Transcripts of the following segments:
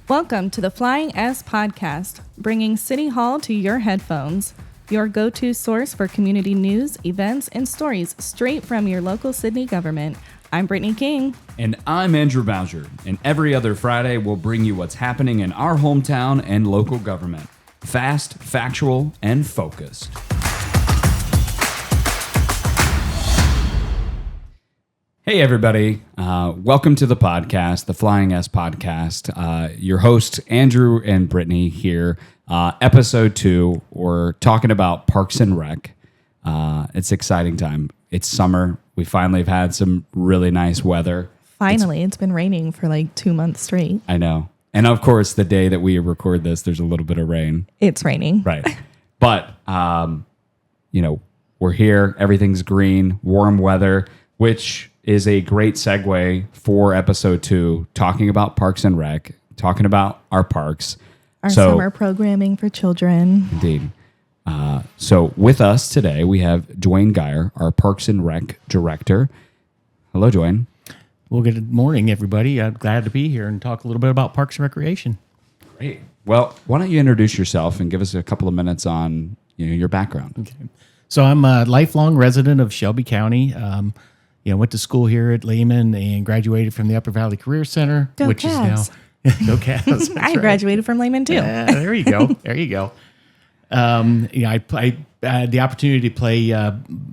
Welcome to the Flying S Podcast, bringing City Hall to your headphones. Your go-to source for community news, events, and stories straight from your local Sidney government. I'm Brittany King. And I'm Andrew Bowser. And every other Friday, we'll bring you what's happening in our hometown and local government. Fast, factual, and focused. Hey, everybody. Welcome to the podcast, the Flying S Podcast. Your hosts, Andrew and Brittany here. Episode 2, we're talking about Parks and Rec. It's exciting time. It's summer. We finally have had some really nice weather. Finally, it's been raining for like 2 months straight. I know. And of course, the day that we record this, there's a little bit of rain. It's raining. Right. But, we're here. Everything's green, warm weather, which is a great segue for episode 2, talking about Parks and Rec, talking about our parks. Our summer programming for children. Indeed. So with us today, we have Dwayne Geyer, our Parks and Rec director. Hello, Dwayne. Well, good morning, everybody. I'm glad to be here and talk a little bit about Parks and Recreation. Great. Well, why don't you introduce yourself and give us a couple of minutes on your background? Okay. So I'm a lifelong resident of Shelby County. Went to school here at Lehman and graduated from the Upper Valley Career Center, Go which Cavs. is now Go Cavs. I graduated from Lehman too. There you go. There you go. I had the opportunity to play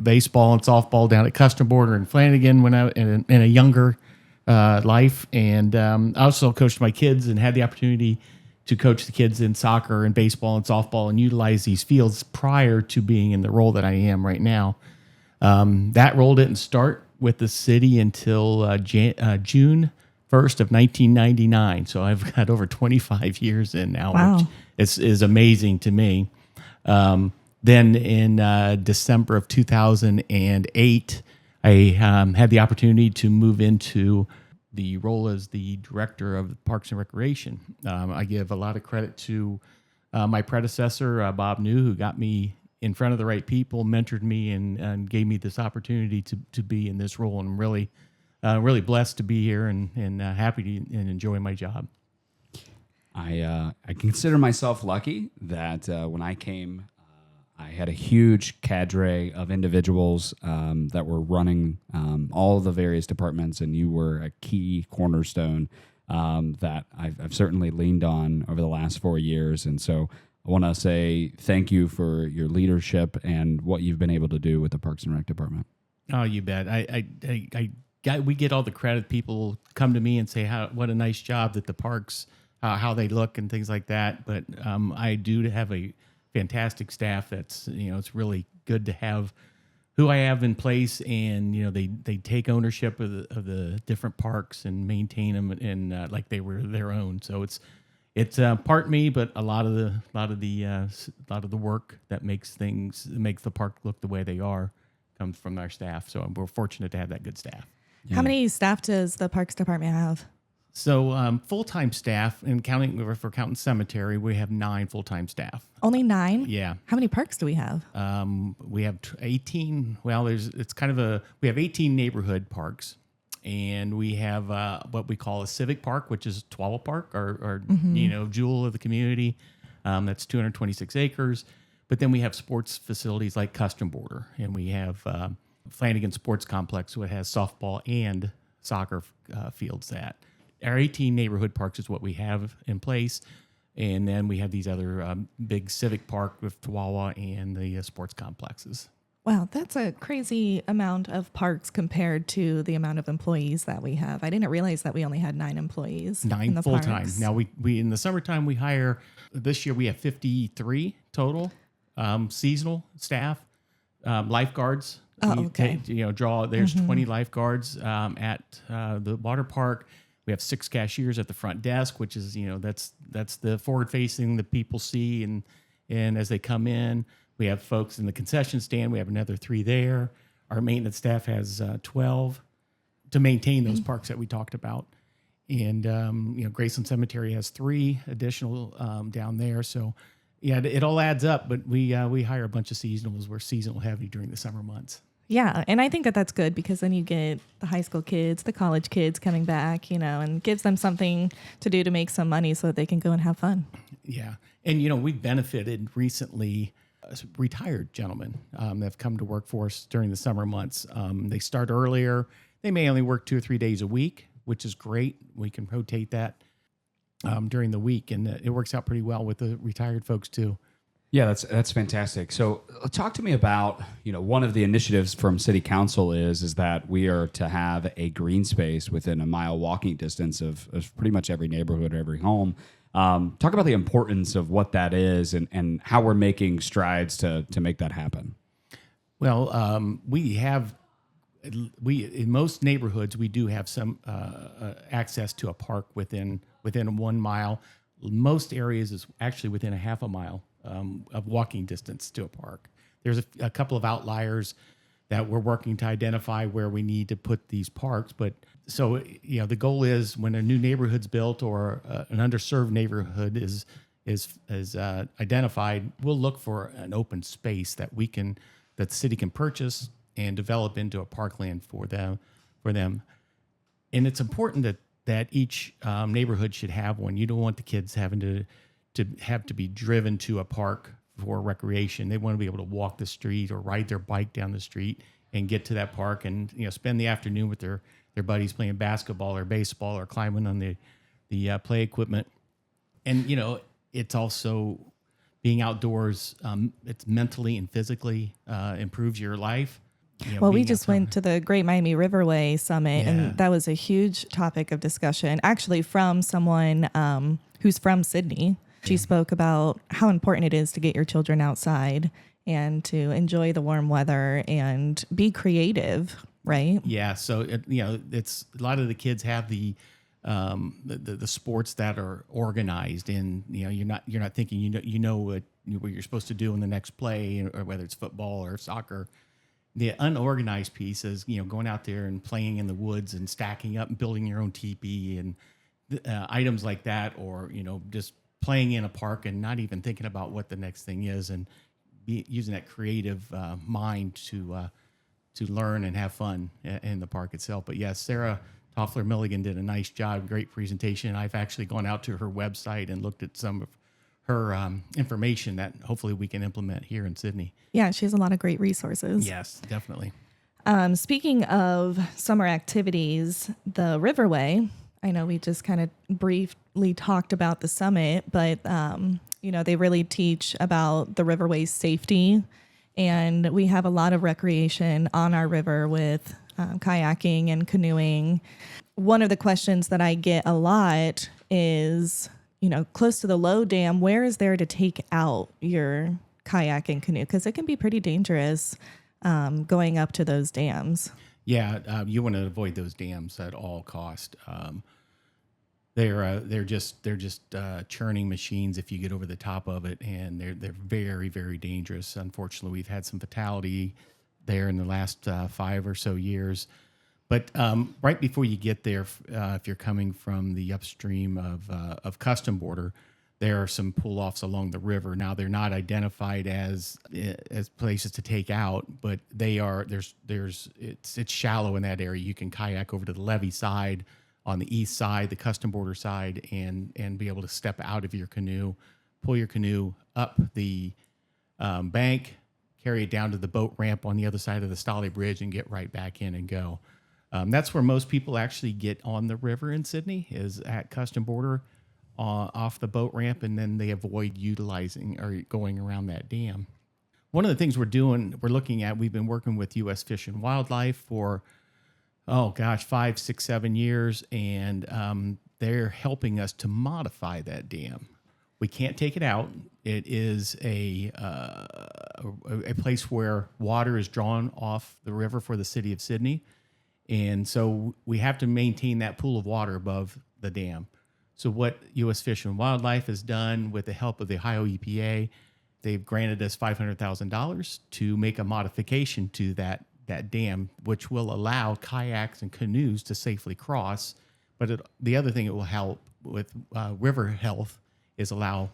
baseball and softball down at Custom Border in Flanagan when I in a younger life, and I also coached my kids and had the opportunity to coach the kids in soccer and baseball and softball and utilize these fields prior to being in the role that I am right now. That role didn't start with the city until June 1st of 1999. So I've got over 25 years in now, Wow. which is amazing to me. Then in December of 2008, I had the opportunity to move into the role as the director of Parks and Recreation. I give a lot of credit to my predecessor, Bob New, who got me in front of the right people, mentored me, and gave me this opportunity to be in this role. And I'm really blessed to be here and happy to and enjoy my job. I consider myself lucky that when I came, I had a huge cadre of individuals that were running all the various departments, and you were a key cornerstone that I've certainly leaned on over the last 4 years. And so I want to say thank you for your leadership and what you've been able to do with the Parks and Rec department. Oh, you bet. We get all the credit. People come to me and say what a nice job that the parks, how they look and things like that. But I do have a fantastic staff. That's it's really good to have who I have in place, and they take ownership of the different parks and maintain them and like they were their own. So it's part me, but a lot of the work that makes the park look the way they are comes from our staff. So we're fortunate to have that good staff. How many staff does the Parks Department have? So full-time staff, and for counting cemetery, we have 9 full-time staff. Only 9? Yeah. How many parks do we have? We have 18. Well, we have 18 neighborhood parks, and we have what we call a civic park, which is Twawa Park, our jewel of the community. That's 226 acres. But then we have sports facilities like Custom Border, and we have Flanagan Sports Complex, which has softball and soccer fields. That our 18 neighborhood parks is what we have in place, and then we have these other big civic park with Twawa and the sports complexes. Wow, that's a crazy amount of parks compared to the amount of employees that we have. I didn't realize that we only had 9 employees. 9 full time. Now we in the summertime we hire. This year we have 53 total seasonal staff, lifeguards. Oh, okay. There's 20 lifeguards at the water park. We have 6 cashiers at the front desk, which is that's the forward facing the people see and as they come in. We have folks in the concession stand. We have another 3 there. Our maintenance staff has 12 to maintain those parks that we talked about. And, Graceland Cemetery has 3 additional down there. So, yeah, it all adds up. But we hire a bunch of seasonals. We're seasonal heavy during the summer months. Yeah, and I think that that's good because then you get the high school kids, the college kids coming back, and gives them something to do to make some money so that they can go and have fun. Yeah. And, we've benefited recently. Retired gentlemen that have come to work for us during the summer months. They start earlier. They may only work 2 or 3 days a week, which is great. We can rotate that during the week, and it works out pretty well with the retired folks too. Yeah, that's fantastic. So, talk to me about one of the initiatives from City Council is that we are to have a green space within a mile walking distance of pretty much every neighborhood, every home. Talk about the importance of what that is and how we're making strides to make that happen. Well, we in most neighborhoods we do have some access to a park within 1 mile. Most areas is actually within a half a mile of walking distance to a park. There's a couple of outliers that we're working to identify where we need to put these parks. But so, the goal is when a new neighborhood's built or an underserved neighborhood is identified, we'll look for an open space that the city can purchase and develop into a parkland for them. And it's important that each neighborhood should have one. You don't want the kids having to have to be driven to a park for recreation. They want to be able to walk the street or ride their bike down the street and get to that park and spend the afternoon with their buddies playing basketball or baseball or climbing on the play equipment. And it's also being outdoors. It's mentally and physically improves your life. Well, we just went to the Great Miami Riverway Summit, and that was a huge topic of discussion, actually from someone who's from Sidney. She spoke about how important it is to get your children outside and to enjoy the warm weather and be creative, right? Yeah. So, it's a lot of the kids have the sports that are organized, and you're not thinking what you're supposed to do in the next play, or whether it's football or soccer. The unorganized piece is going out there and playing in the woods and stacking up and building your own teepee and items like that, or just playing in a park and not even thinking about what the next thing is, and using that creative mind to learn and have fun in the park itself. But yes, Sarah Toffler Milligan did a nice job, great presentation. I've actually gone out to her website and looked at some of her information that hopefully we can implement here in Sidney. Yeah, she has a lot of great resources. Yes, definitely. Speaking of summer activities, the Riverway, I know we just kind of briefly talked about the summit, but they really teach about the Riverway safety, and we have a lot of recreation on our river with kayaking and canoeing. One of the questions that I get a lot is, close to the low dam, where is there to take out your kayak and canoe? Because it can be pretty dangerous going up to those dams. Yeah, you want to avoid those dams at all cost. They're just churning machines if you get over the top of it, and they're very, very dangerous. Unfortunately, we've had some fatality there in the last 5 or so years. But right before you get there, if you're coming from the upstream of Custom Border, there are some pull-offs along the river. Now they're not identified as places to take out, but they are. It's shallow in that area. You can kayak over to the levee side on the east side, the Custom Border side, and be able to step out of your canoe, pull your canoe up the bank, carry it down to the boat ramp on the other side of the Stolly Bridge, and get right back in and go. That's where most people actually get on the river in Sidney, is at Custom Border off the boat ramp, and then they avoid utilizing or going around that dam. One of the things we've been working with U.S. Fish and Wildlife for, 5, 6, 7 years, and they're helping us to modify that dam. We can't take it out. It is a place where water is drawn off the river for the city of Sidney. And so we have to maintain that pool of water above the dam. So what U.S. Fish and Wildlife has done with the help of the Ohio EPA, they've granted us $500,000 to make a modification to that dam, which will allow kayaks and canoes to safely cross. But the other thing it will help with river health is allow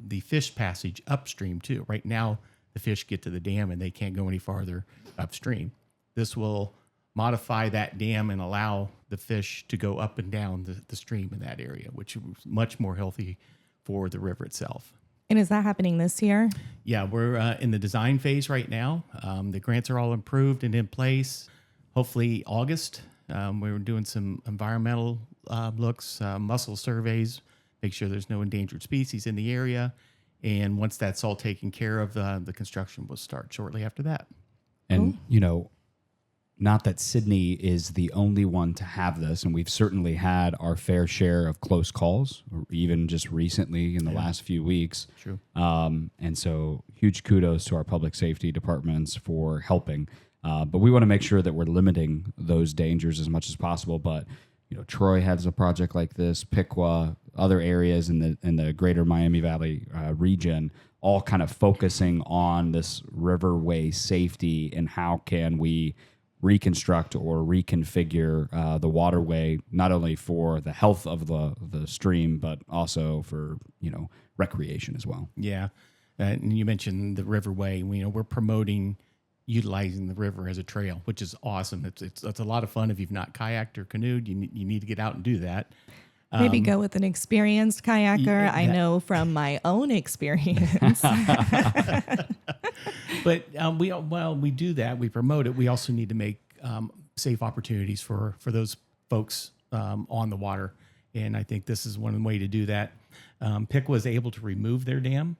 the fish passage upstream too. Right now, the fish get to the dam and they can't go any farther upstream. This will modify that dam and allow the fish to go up and down the stream in that area, which is much more healthy for the river itself. And is that happening this year? Yeah, we're in the design phase right now. The grants are all approved and in place. Hopefully August, we're doing some environmental looks, mussel surveys, make sure there's no endangered species in the area. And once that's all taken care of, the construction will start shortly after that. And, not that Sidney is the only one to have this, and we've certainly had our fair share of close calls, or even just recently in the last few weeks. True. And so huge kudos to our public safety departments for helping. But we want to make sure that we're limiting those dangers as much as possible. But, Troy has a project like this, Piqua, other areas in the greater Miami Valley region, all kind of focusing on this riverway safety and how can we reconstruct or reconfigure the waterway, not only for the health of the stream, but also for, recreation as well. Yeah. And you mentioned the riverway. We're promoting utilizing the river as a trail, which is awesome. It's a lot of fun. If you've not kayaked or canoed, you need to get out and do that. Maybe go with an experienced kayaker. I know from my own experience. But we do that. We promote it. We also need to make safe opportunities for those folks on the water. And I think this is one way to do that. Pick was able to remove their dam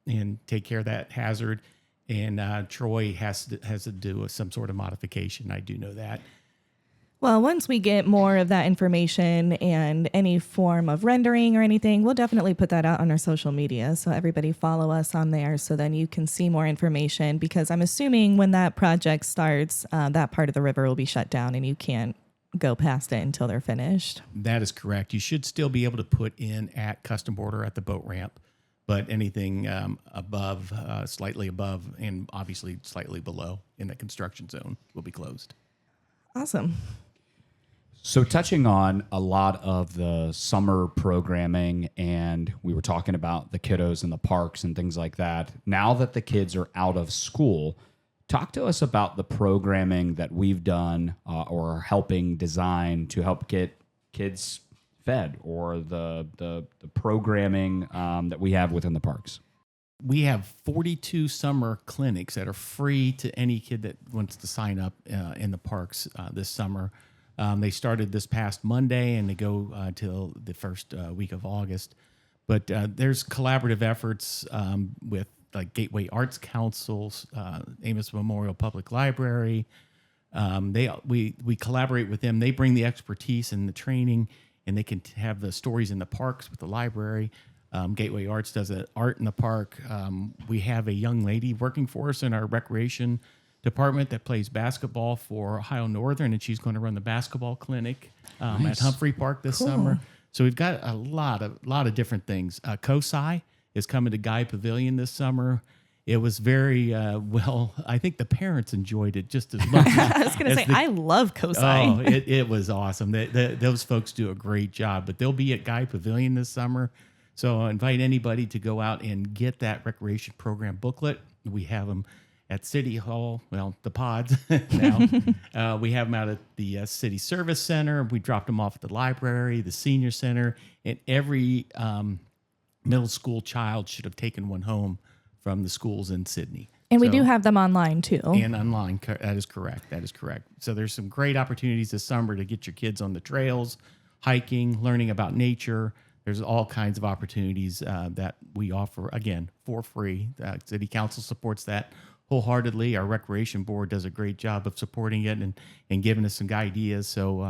and take care of that hazard. And Troy has to do some sort of modification. I do know that. Well, once we get more of that information and any form of rendering or anything, we'll definitely put that out on our social media. So everybody follow us on there so then you can see more information, because I'm assuming when that project starts, that part of the river will be shut down and you can't go past it until they're finished. That is correct. You should still be able to put in at Custom Border at the boat ramp, but anything above, slightly above, and obviously slightly below in the construction zone will be closed. Awesome. So touching on a lot of the summer programming, and we were talking about the kiddos in the parks and things like that. Now that the kids are out of school, talk to us about the programming that we've done or are helping design to help get kids fed, or the programming that we have within the parks. We have 42 summer clinics that are free to any kid that wants to sign up in the parks this summer. They started this past Monday and they go till the first week of August. But there's collaborative efforts with like Gateway Arts Councils, Amos Memorial Public Library. We collaborate with them. They bring the expertise and the training, and they can have the stories in the parks with the library. Gateway Arts does art in the park. We have a young lady working for us in our recreation department that plays basketball for Ohio Northern, and she's going to run the basketball clinic at Humphrey Park this summer. So we've got a lot of different things. COSI is coming to Guy Pavilion this summer. It was very well. I think the parents enjoyed it just as much. I was going to say, I love COSI. Oh, it was awesome. Those folks do a great job. But they'll be at Guy Pavilion this summer. So I invite anybody to go out and get that recreation program booklet. We have them at City Hall, well, the pods now. We have them out at the City Service Center. We dropped them off at the library, the senior center, and every middle school child should have taken one home from the schools in Sidney. And we do have them online too. And online, that is correct. So there's some great opportunities this summer to get your kids on the trails, hiking, learning about nature. There's all kinds of opportunities that we offer, again, for free. City Council supports that wholeheartedly. Our Recreation Board does a great job of supporting it and giving us some ideas. So,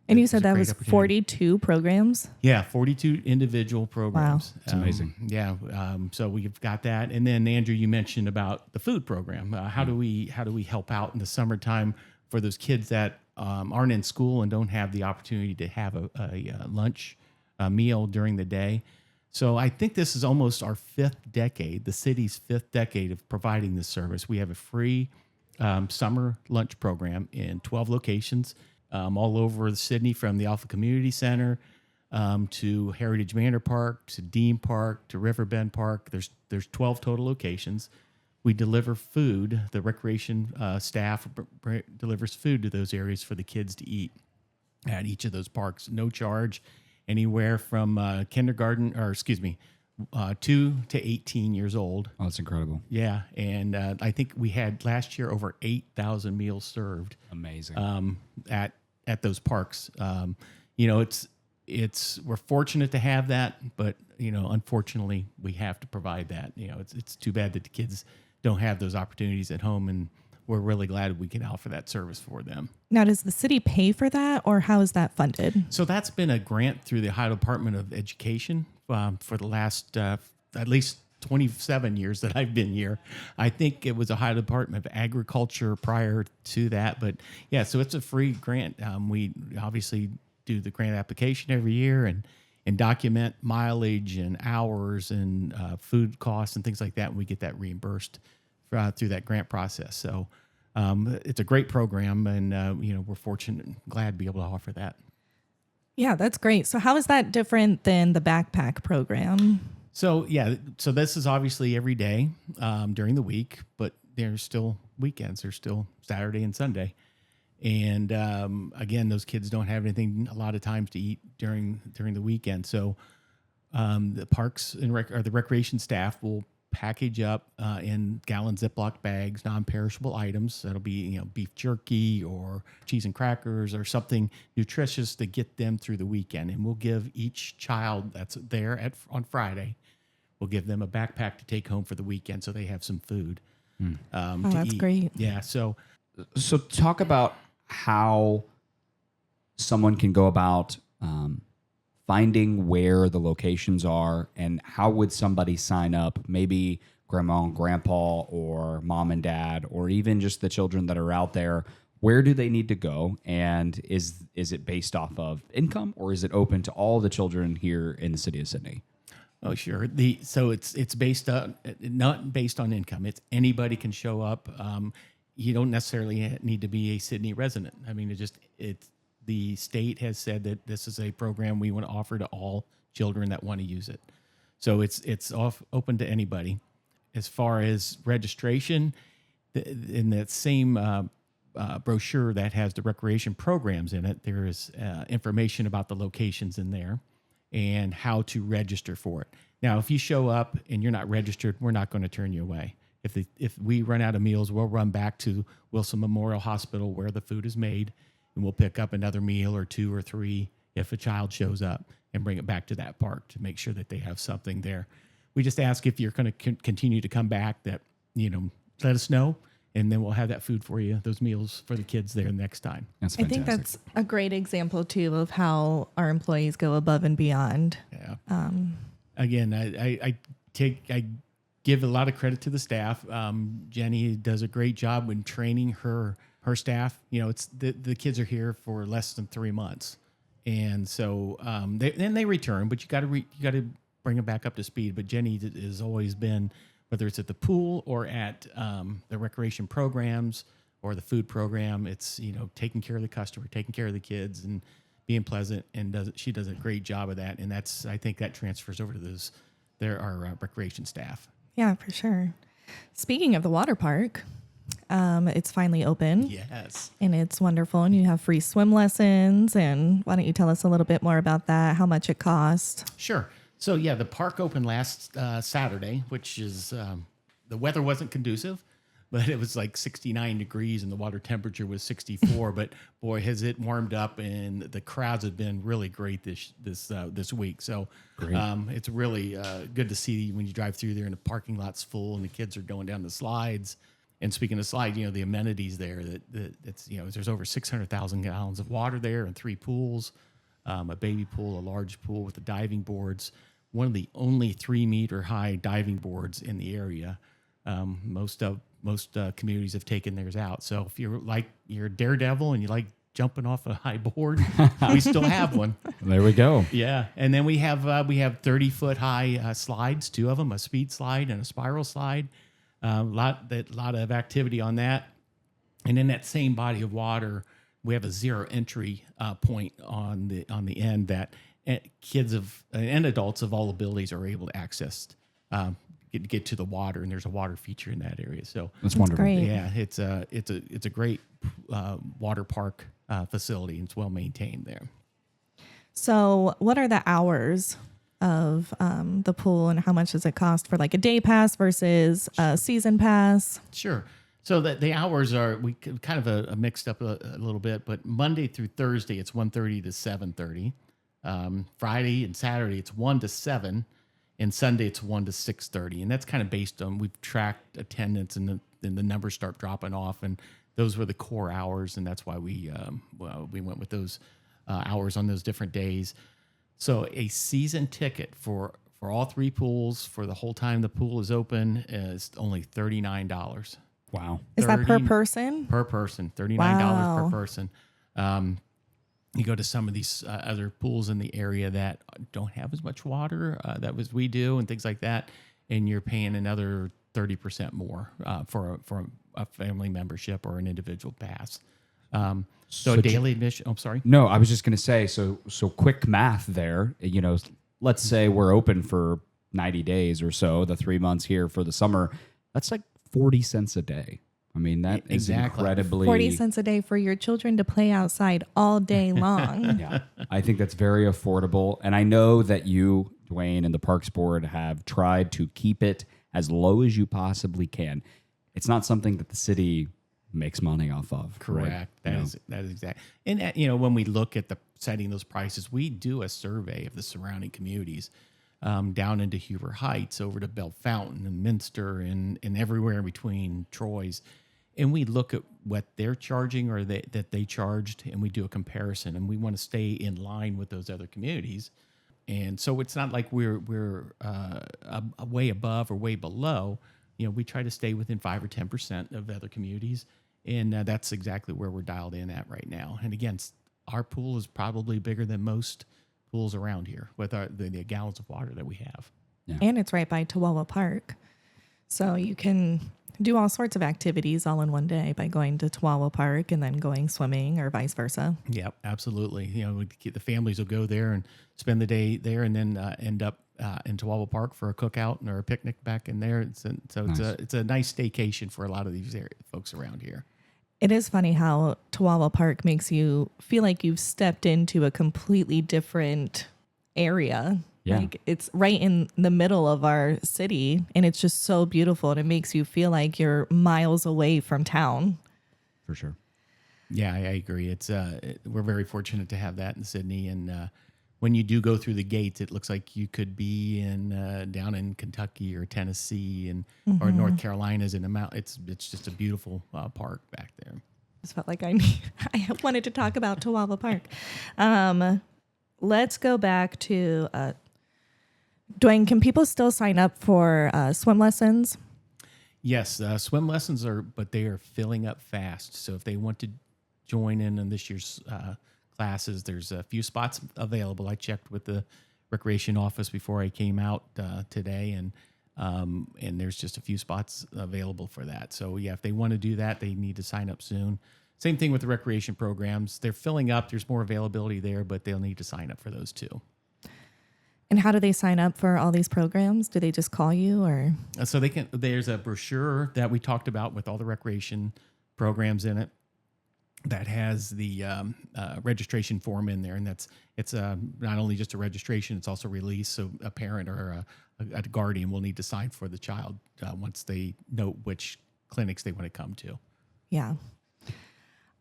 and you said that was 42 programs? Yeah, 42 individual programs. Wow. It's amazing. So we've got that. And then, Andrew, you mentioned about the food program. How do we help out in the summertime for those kids that aren't in school and don't have the opportunity to have a lunch meal during the day? So I think this is almost our fifth decade, the city's fifth decade of providing this service. We have a free summer lunch program in 12 locations all over Sidney, from the Alpha Community Center to Heritage Manor Park, to Dean Park, to Riverbend Park. There's 12 total locations. we deliver food. The recreation staff delivers food to those areas for the kids to eat at each of those parks. No charge, anywhere from kindergarten, or excuse me, 2 to 18 years old. Oh, that's incredible. Yeah, and I think we had last year over 8,000 meals served. Amazing. At those parks. You know, it's we're fortunate to have that, but you know, unfortunately, we have to provide that. You know, it's too bad that the kids don't have those opportunities at home, and we're really glad we can offer that service for them. Now, does the city pay for that, or how is that funded? So that's been a grant through the Ohio Department of Education for the last at least 27 years that I've been here. I think it was Ohio Department of Agriculture prior to that, but yeah, so it's a free grant. We obviously do the grant application every year and document mileage and hours and food costs and things like that. And we get that reimbursed through that grant process. So it's a great program, and you know, we're fortunate and glad to be able to offer that. Yeah, that's great. So how is that different than the backpack program? So yeah, so this is obviously every day during the week, but there's still weekends. There's still Saturday and Sunday, and again, those kids don't have anything a lot of times to eat during the weekend. So the parks and or the recreation staff will package up in gallon Ziploc bags, non-perishable items. That'll be, you know, beef jerky or cheese and crackers or something nutritious to get them through the weekend. And we'll give each child that's there on Friday, we'll give them a backpack to take home for the weekend so they have some food to that's eat. great. Yeah. So talk about how someone can go about finding where the locations are, and how would somebody sign up? Maybe grandma and grandpa, or mom and dad, or even just the children that are out there. Where do they need to go? And is it based off of income, or is it open to all the children here in the city of Sidney? Oh, sure. So it's based on, not based on income. It's anybody can show up. You don't necessarily need to be a Sidney resident. I mean, the state has said that this is a program we want to offer to all children that want to use it. So it's open to anybody. As far as registration, in that same brochure that has the recreation programs in it, there is information about the locations in there and how to register for it. Now, if you show up and you're not registered, we're not going to turn you away. If we run out of meals, we'll run back to Wilson Memorial Hospital where the food is made, and we'll pick up another meal or 2 or 3 if a child shows up, and bring it back to that park to make sure that they have something there. We just ask if you're going to continue to come back, that, you know, let us know, and then we'll have that food for you, those meals for the kids there next time. That's I fantastic. think that's a great example too of how our employees go above and beyond. Yeah. Again, I give a lot of credit to the staff. Jenny does a great job in training her staff. You know, it's the kids are here for less than 3 months, and so they return, but you got to bring them back up to speed. But Jenny has always been, whether it's at the pool or at the recreation programs or the food program, it's, you know, taking care of the customer, taking care of the kids, and being pleasant. And she does a great job of that. And I think that transfers over to our recreation staff. Yeah, for sure. Speaking of the water park, it's finally open. Yes. And it's wonderful. And you have free swim lessons. And why don't you tell us a little bit more about that, how much it costs? Sure. So, yeah, the park opened last Saturday, which is the weather wasn't conducive, but it was like 69 degrees and the water temperature was 64. But boy, has it warmed up, and the crowds have been really great this week. So it's really good to see when you drive through there and the parking lot's full and the kids are going down the slides. And speaking of slides, you know, the amenities there, that's, you know, there's over 600,000 gallons of water there and 3 pools, a baby pool, a large pool with the diving boards, one of the only 3-meter high diving boards in the area. Most communities have taken theirs out. So if you're a daredevil and you like jumping off a high board, we still have one. There we go. Yeah, and then we have 30-foot high slides, 2 of them, a speed slide and a spiral slide. A lot of activity on that. And in that same body of water, we have a 0 entry point on the end that kids and adults of all abilities are able to access. get to the water, and there's a water feature in that area. So That's wonderful. great. yeah, it's a great water park facility, and it's well maintained there. So, what are the hours of the pool, and how much does it cost for like a day pass versus a season pass? Sure. So the hours are kind of a mixed up a little bit, but Monday through Thursday it's 1:30 to 7:30. Friday and Saturday it's 1 to 7, and Sunday it's 1 to 6:30. And that's kind of based on, we've tracked attendance, and the numbers start dropping off, and those were the core hours, and that's why we went with those hours on those different days. So a season ticket for all three pools for the whole time the pool is open is only $39. Wow. Is that per 30 person? Per person, $39 Wow. per person. You go to some of these other pools in the area that don't have as much water that was we do, and things like that, and you're paying another 30% more for a family membership or an individual pass. So daily admission. I'm sorry. No, I was just going to say, so quick math there. You know, let's say we're open for 90 days or so, the 3 months here for the summer. That's like 40 cents a day. I mean, that is Exactly. incredibly 40 cents a day for your children to play outside all day long. Yeah, I think that's very affordable. And I know that you, Dwayne, and the Parks Board have tried to keep it as low as you possibly can. It's not something that the city makes money off of. Correct. Right? That is exact. And when we look at the setting those prices, we do a survey of the surrounding communities, down into Huber Heights, over to Bell Fountain and Minster, and everywhere in between, Troy's, and we look at what they're charging or that they charged, and we do a comparison, and we want to stay in line with those other communities. And so it's not like we're way above or way below. You know, we try to stay within 5 or 10% of other communities, and that's exactly where we're dialed in at right now. And again, our pool is probably bigger than most pools around here with the gallons of water that we have. And it's right by Toowawa Park. So you can do all sorts of activities all in one day by going to Toowawa Park and then going swimming, or vice versa. Yep, absolutely. You know, the families will go there and spend the day there, and then end up in Toowawa Park for a cookout or a picnic back in there. It's a nice staycation for a lot of these folks around here. It is funny how Toowawa Park makes you feel like you've stepped into a completely different area. Yeah. Like, it's right in the middle of our city, and it's just so beautiful, and it makes you feel like you're miles away from town. For sure. Yeah, I agree. It's we're very fortunate to have that in Sidney, and when you do go through the gates, it looks like you could be in down in Kentucky or Tennessee or North Carolina's in the mountain. It's just a beautiful park back there. Just felt like I wanted to talk about Toowawa Park. Let's go back to Dwayne. Can people still sign up for swim lessons? Yes, swim lessons but they are filling up fast. So if they want to join in on this year's classes, there's a few spots available. I checked with the recreation office before I came out today, and there's just a few spots available for that. So yeah, if they want to do that, they need to sign up soon. Same thing with the recreation programs. They're filling up. There's more availability there, but they'll need to sign up for those too. And how do they sign up for all these programs? Do they just call you, or? So they can. There's a brochure that we talked about with all the recreation programs in it that has the registration form in there, and it's not only just a registration, it's also release. So a parent or a guardian will need to sign for the child once they know which clinics they want to come to. Yeah.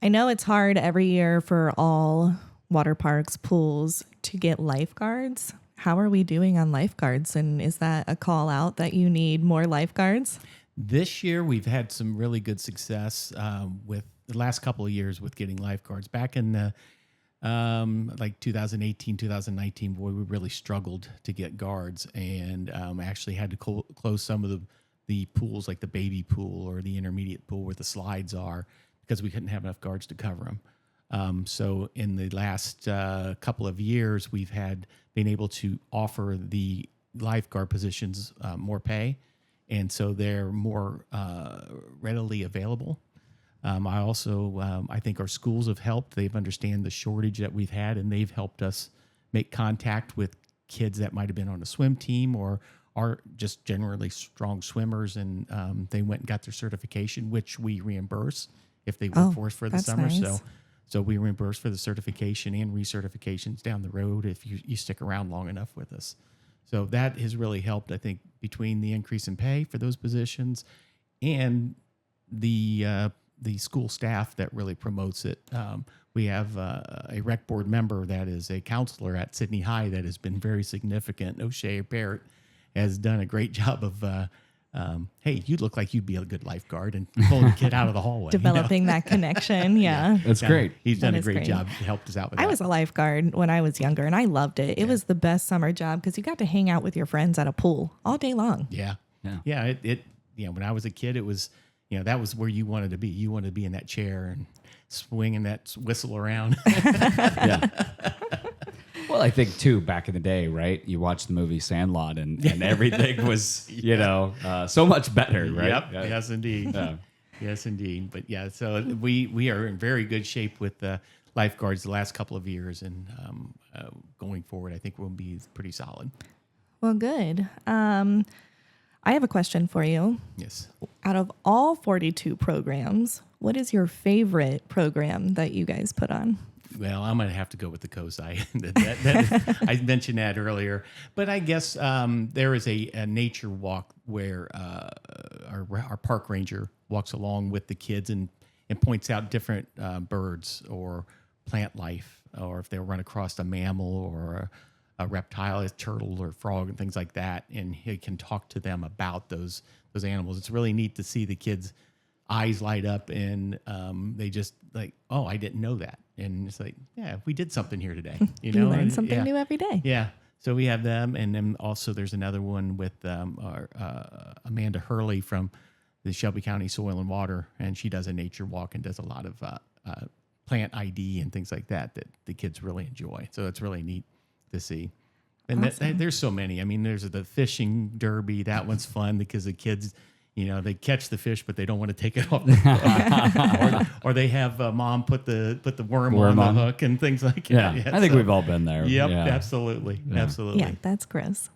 I know it's hard every year for all water parks, pools, to get lifeguards. How are we doing on lifeguards? And is that a call out that you need more lifeguards? This year, we've had some really good success with the last couple of years with getting lifeguards. Back in like 2018, 2019, boy, we really struggled to get guards, and actually had to close some of the pools, like the baby pool or the intermediate pool where the slides are, because we couldn't have enough guards to cover them. So in the last couple of years, we've been able to offer the lifeguard positions more pay, and so they're more readily available. I think our schools have helped. They've understand the shortage that we've had, and they've helped us make contact with kids that might have been on a swim team or are just generally strong swimmers, and they went and got their certification, which we reimburse if they work for us for the that's summer. nice. So we reimburse for the certification and recertifications down the road if you stick around long enough with us. So that has really helped, I think, between the increase in pay for those positions and the school staff that really promotes it. We have a rec board member that is a counselor at Sidney High that has been very significant. O'Shea Barrett has done a great job of, hey, you look like you'd be a good lifeguard, and pulling the kid out of the hallway. Developing that connection. Yeah. That's great. He's done That a is great great. job. He helped us out with I that. was a lifeguard when I was younger, and I loved it. It was the best summer job because you got to hang out with your friends at a pool all day long. Yeah. Yeah. Yeah. When I was a kid, it was, that was where you wanted to be. You wanted to be in that chair and swinging that whistle around. Yeah. Well, I think too, back in the day, right? You watched the movie Sandlot, and everything was, so much better, right? Yep. Yeah. Yes, indeed. Yeah. Yes, indeed. But yeah, so we are in very good shape with the lifeguards the last couple of years, and going forward, I think we'll be pretty solid. Well, good. I have a question for you. Yes. Out of all 42 programs, what is your favorite program that you guys put on? Well, I'm going to have to go with the COSI. I mentioned that earlier. But I guess there is a nature walk where our park ranger walks along with the kids and points out different birds or plant life, or if they run across a mammal or a reptile, a turtle or frog and things like that. And he can talk to them about those animals. It's really neat to see the kids' eyes light up, and they just like, oh, I didn't know that. And it's like, yeah, we did something here today. You Learn something new every day. Yeah. So we have them, and then also there's another one with our Amanda Hurley from the Shelby County Soil and Water, and she does a nature walk and does a lot of plant ID and things like that the kids really enjoy. So it's really neat to see. And there's so many. I mean, there's the fishing derby. That one's fun because the kids, they catch the fish, but they don't want to take it off the hook. or they have mom put the worm on the hook and things like that. Yeah, I think we've all been there. Yep, Yeah. absolutely. Yeah. Absolutely. Yeah, that's gross.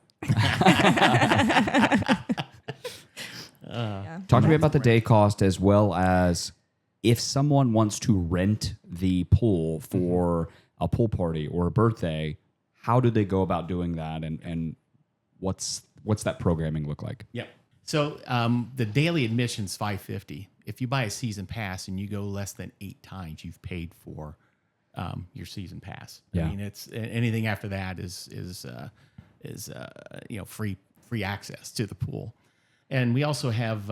Talk to me about the day cost, as well as if someone wants to rent the pool for a pool party or a birthday, how do they go about doing that, and what's that programming look like? Yep. So the daily admission's $550. If you buy a season pass and you go less than 8 times, you've paid for your season pass. Yeah. I mean, it's anything after that is free access to the pool. And we also have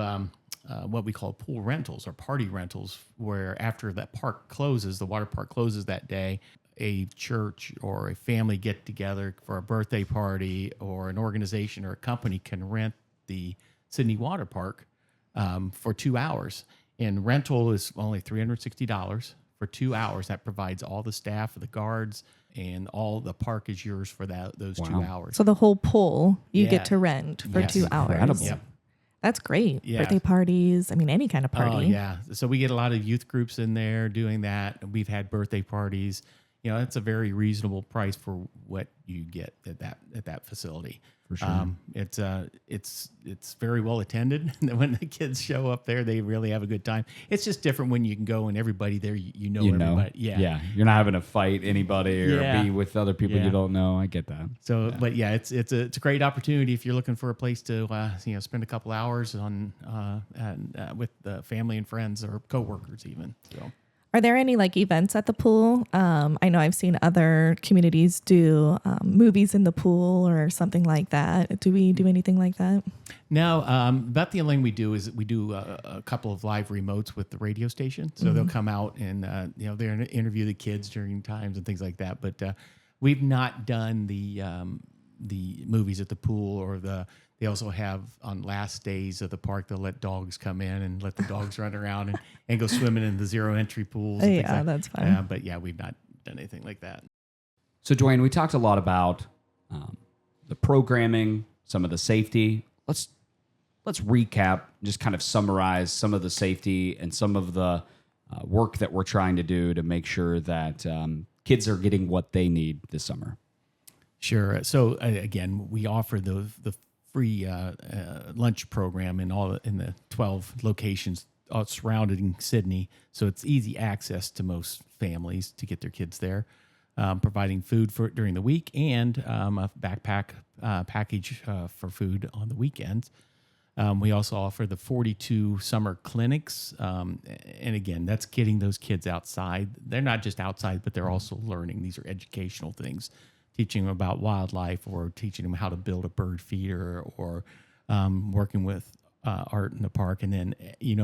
what we call pool rentals or party rentals, where after that park closes, the water park closes that day, a church or a family get together for a birthday party, or an organization or a company can rent the Sidney Water Park for 2 hours. And rental is only $360 for 2 hours. That provides all the staff, the guards, and all the park is yours for those 2 hours. So the whole pool you Yeah. get to rent for Yes. 2 hours. Incredible. Yep. That's great. Yeah. Birthday parties. I mean, any kind of party. Oh, yeah. So we get a lot of youth groups in there doing that. We've had birthday parties. It's a very reasonable price for what you get at that facility. For sure. It's very well attended. When the kids show up there, they really have a good time. It's just different when you can go and everybody there, you know everybody. Yeah. You're not having to fight anybody or Yeah. be with other people Yeah. you don't know. I get that. So, but yeah, it's a great opportunity if you're looking for a place to spend a couple hours on with the family and friends or coworkers even. So. Are there any events at the pool? I know I've seen other communities do movies in the pool or something like that. Do we do anything like that? No, about the only thing we do is we do a couple of live remotes with the radio station. So they'll come out and they're interview the kids during times and things like that. But we've not done the movies at the pool, or they also have on last days of the park, they'll let dogs come in and let the dogs run around and go swimming in the zero entry pools. And things Yeah, like, that's fun. but yeah, we've not done anything like that. So, Dwayne, we talked a lot about the programming, some of the safety. Let's recap, just kind of summarize some of the safety and some of the work that we're trying to do to make sure that kids are getting what they need this summer. Sure. So again, we offer the free lunch program in the 12 locations surrounding Sidney, so it's easy access to most families to get their kids there. Providing food for during the week and a backpack package for food on the weekends. We also offer the 42 summer clinics. And again, that's getting those kids outside. They're not just outside, but they're also learning. These are educational things, teaching them about wildlife or teaching them how to build a bird feeder or working with art in the park. And then,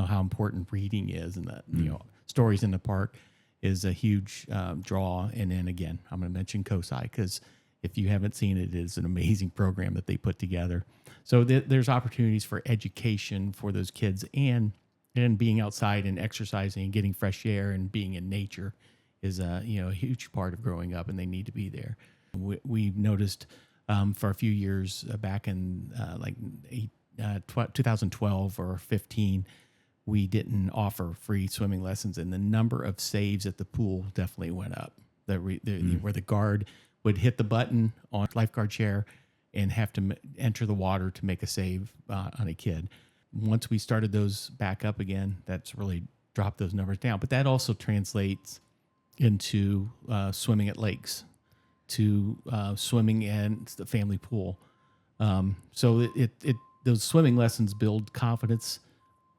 how important reading is and the, stories in the park is a huge draw. And then again, I'm going to mention COSI because if you haven't seen it, it is an amazing program that they put together. So there's opportunities for education for those kids and being outside and exercising and getting fresh air and being in nature is a huge part of growing up, and they need to be there. We've noticed for a few years back in 2012 or 15, we didn't offer free swimming lessons, and the number of saves at the pool definitely went up. Where the guard would hit the button on lifeguard chair and have to enter the water to make a save on a kid. Once we started those back up again, that's really dropped those numbers down. But that also translates into swimming at lakes, to swimming in the family pool. So those swimming lessons build confidence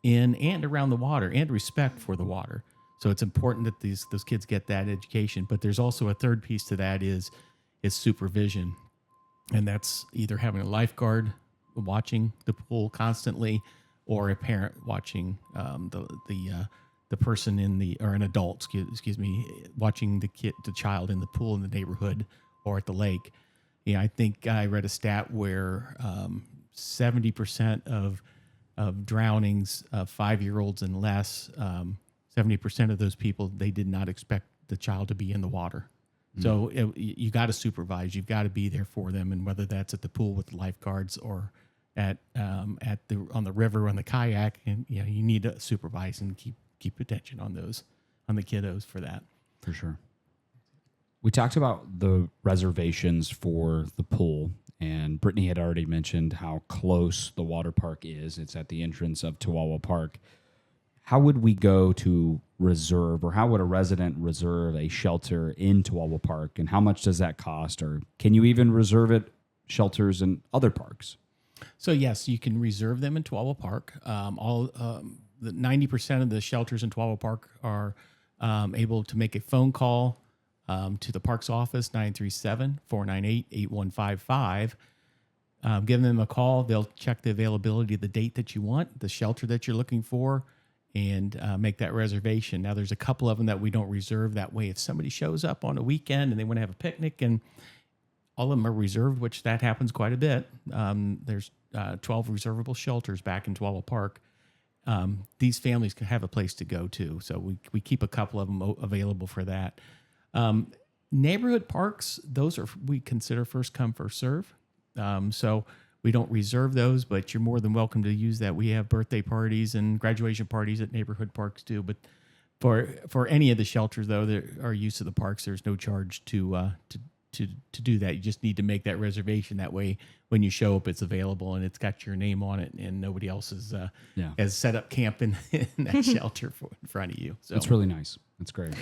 in and around the water and respect for the water. So it's important that those kids get that education. But there's also a third piece to that is supervision. And that's either having a lifeguard watching the pool constantly or a parent watching the person or an adult, excuse me, watching the child in the pool in the neighborhood or at the lake. I think I read a stat where 70% of drownings of 5-year-olds and less, 70% of those people, they did not expect the child to be in the water. So you got to supervise. You've got to be there for them, and whether that's at the pool with the lifeguards or on the river on the kayak, and you need to supervise and keep attention on the kiddos for that. For sure. We talked about the reservations for the pool, and Brittany had already mentioned how close the water park is. It's at the entrance of Toowawa Park. How would we go to reserve, or how would a resident reserve a shelter in Toowawa Park, and how much does that cost? Or can you even reserve shelters in other parks? So yes, you can reserve them in Toowawa Park. The 90% of the shelters in Toowawa Park are able to make a phone call to the park's office, 937-498-8155. Give them a call. They'll check the availability of the date that you want, the shelter that you're looking for, and make that reservation. Now, there's a couple of them that we don't reserve. That way, if somebody shows up on a weekend and they want to have a picnic, and all of them are reserved, which that happens quite a bit. There's 12 reservable shelters back in Toowawa Park. These families can have a place to go to, so we keep a couple of them available for that. Neighborhood parks, we consider first come, first serve. So we don't reserve those, but you're more than welcome to use that. We have birthday parties and graduation parties at neighborhood parks too. But for any of the shelters, though, there are use of the parks. There's no charge to do that. You just need to make that reservation. That way, when you show up, it's available and it's got your name on it, and nobody else has set up camp in that shelter in front of you. So it's really nice. It's great.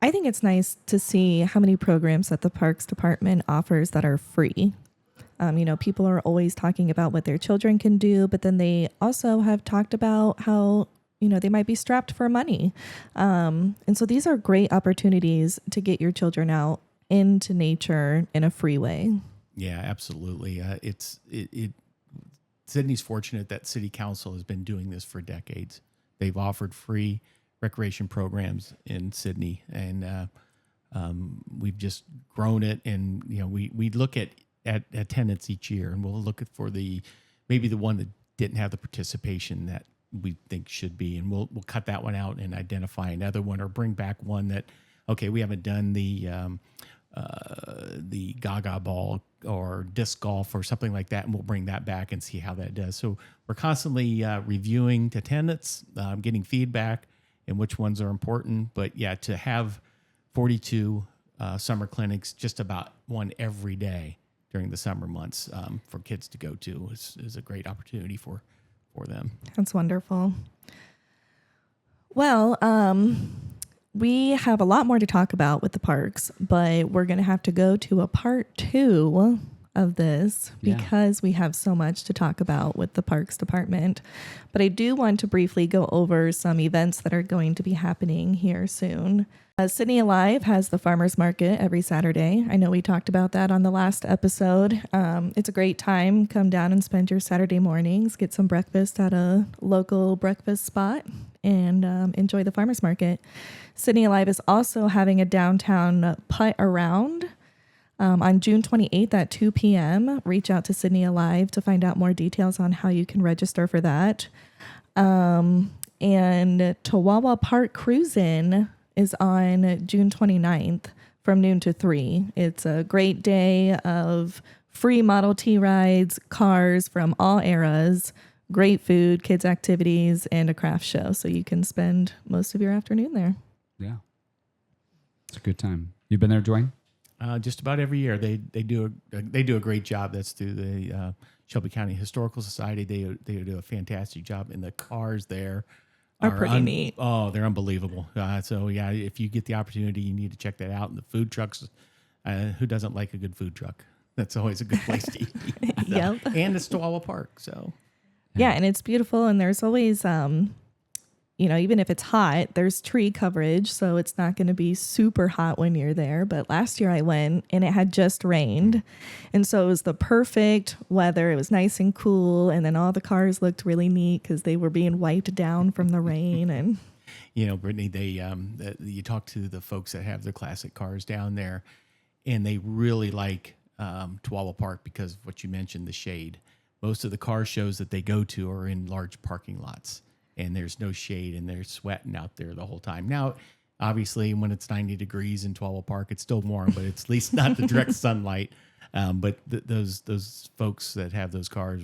I think it's nice to see how many programs that the Parks Department offers that are free. People are always talking about what their children can do, but then they also have talked about how, they might be strapped for money. And so these are great opportunities to get your children out into nature in a free way. Yeah, absolutely. Sidney's fortunate that City Council has been doing this for decades. They've offered free recreation programs in Sidney, and we've just grown it. And we look at attendance each year, and we'll look for maybe the one that didn't have the participation that we think should be, and we'll cut that one out and identify another one, or bring back one that, okay, we haven't done the gaga ball or disc golf or something like that, and we'll bring that back and see how that does. So we're constantly reviewing attendance, getting feedback, and which ones are important. But yeah, to have 42 summer clinics, just about one every day during the summer months for kids to go to is a great opportunity for them. That's wonderful. Well, we have a lot more to talk about with the parks, but we're going to have to go to a part 2 of this because we have so much to talk about with the Parks Department. But I do want to briefly go over some events that are going to be happening here soon. Sidney Alive has the farmers market every Saturday. I know we talked about that on the last episode. It's a great time. Come down and spend your Saturday mornings, get some breakfast at a local breakfast spot, and enjoy the farmers market. Sidney Alive is also having a downtown putt around on June 28th at 2 p.m. Reach out to Sidney Alive to find out more details on how you can register for that. And Chihuahua Park Cruisin' is on June 29th from noon to 3. It's a great day of free Model T rides, cars from all eras, great food, kids activities, and a craft show. So you can spend most of your afternoon there. Yeah. It's a good time. You been there, Dwayne? Just about every year, they do a great job. That's through the Shelby County Historical Society. They do a fantastic job, and the cars there are pretty neat. Oh, they're unbelievable. So yeah, if you get the opportunity, you need to check that out. And the food trucks, who doesn't like a good food truck? That's always a good place to eat. Yep. And it's Chihuahua Park, so yeah, and it's beautiful, and there's always even if it's hot, there's tree coverage, so it's not going to be super hot when you're there. But last year I went and it had just rained. And so it was the perfect weather. It was nice and cool. And then all the cars looked really neat because they were being wiped down from the rain. And Brittany, you talk to the folks that have their classic cars down there, and they really like Chihuahua Park because of what you mentioned, the shade. Most of the car shows that they go to are in large parking lots. And there's no shade, and they're sweating out there the whole time. Now, obviously, when it's 90 degrees in Chihuahua Park, it's still warm, but it's at least not the direct sunlight. But those folks that have those cars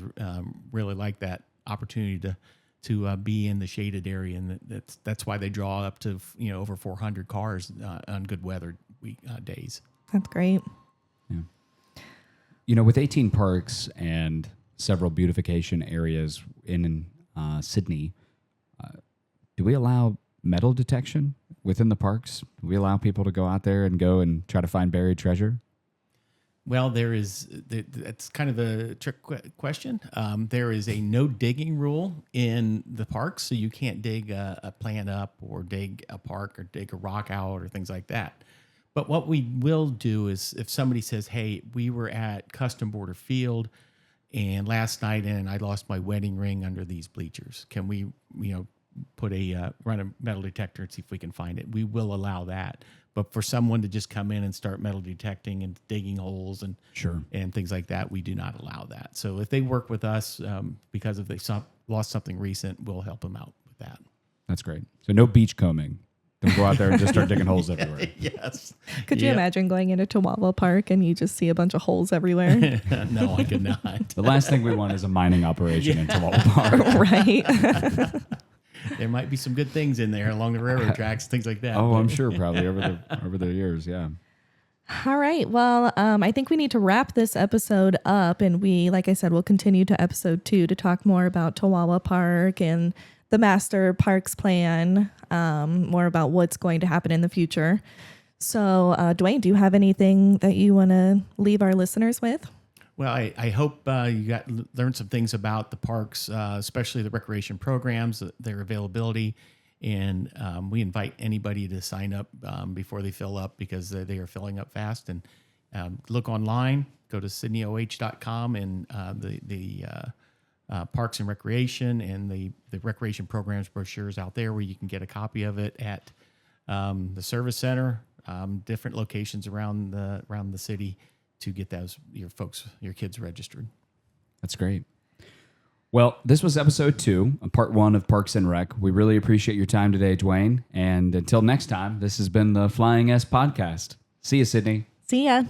really like that opportunity to be in the shaded area, and that's why they draw up to over 400 cars on good weather days. That's great. Yeah. With 18 parks and several beautification areas in Sidney. Do we allow metal detection within the parks? Do we allow people to go out there and try to find buried treasure? Well, that's kind of a trick question. There is a no digging rule in the parks, so you can't dig a plant up or dig a park or dig a rock out or things like that. But what we will do is if somebody says, hey, we were at Custom Border Field and last night and I lost my wedding ring under these bleachers, can we, run a metal detector and see if we can find it? We will allow that. But for someone to just come in and start metal detecting and digging holes and things like that, we do not allow that. So if they work with us, because if they lost something recent, we'll help them out with that. That's great. So no beach combing. Don't go out there and just start digging holes everywhere. Yes. Could you imagine going into Chihuahua Park and you just see a bunch of holes everywhere? No, I could not. The last thing we want is a mining operation in Chihuahua Park. Right. There might be some good things in there along the railroad tracks, things like that. Oh, I'm sure probably over the years, yeah. All right. Well, I think we need to wrap this episode up, and like I said, we'll continue to episode 2 to talk more about Chihuahua Park and the master parks plan, more about what's going to happen in the future. So, Dwayne, do you have anything that you want to leave our listeners with? Well, I hope you learned some things about the parks, especially the recreation programs, their availability, and we invite anybody to sign up before they fill up because they are filling up fast. And look online, go to sydneyoh.com, and the Parks and Recreation and the recreation programs brochures out there where you can get a copy of it at the service center, different locations around the city, to get your kids registered. That's great. Well, this was episode 2, part 1 of Parks and Rec. We really appreciate your time today, Dwayne. And until next time, this has been the Flying S Podcast. See you, Sidney. See ya.